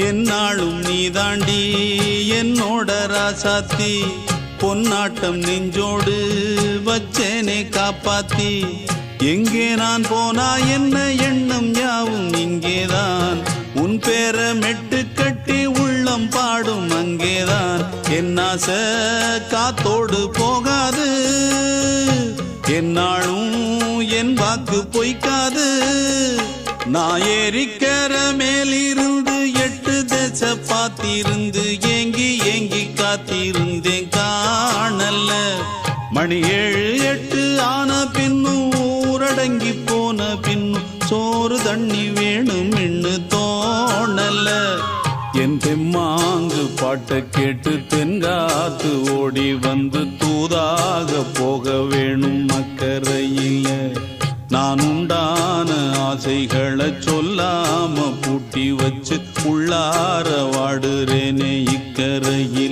என்னாலும் நீ தாண்டி என்னோட ராசாத்தி பொன்னாட்டம் நெஞ்சோடு வச்சேனே காப்பாத்தி எங்கே நான் போனா என்ன எண்ணம் யாவும் இங்கேதான் உன் பேர மெட்டு கட்டி உள்ளம் பாடும் அங்கேதான் என் ஆசை காத்தோடு போகாது என்னாலும் என் வாக்கு பொய்க்காது நான் ஏறிக்கர மேலிருந்து 8 தேச பார்த்திருந்து ஏங்கி ஏங்கி காத்திருந்தேன் காணல்ல மணி 7 8 ஆன பின்னும் ஊரடங்கி போன பின்னும் சோறு தண்ணி வேணும் இன்னு தோணல என் தெம்மாங்கு பாட்டை கேட்டு தென்காத்து ஓடி வந்து தூதாக போக வேணும் அக்கறையில நான் உண்டான ஆசைகளை சொல்லாம பூட்டி வச்சு உள்ளார வாடுறேனே இக்கரையில்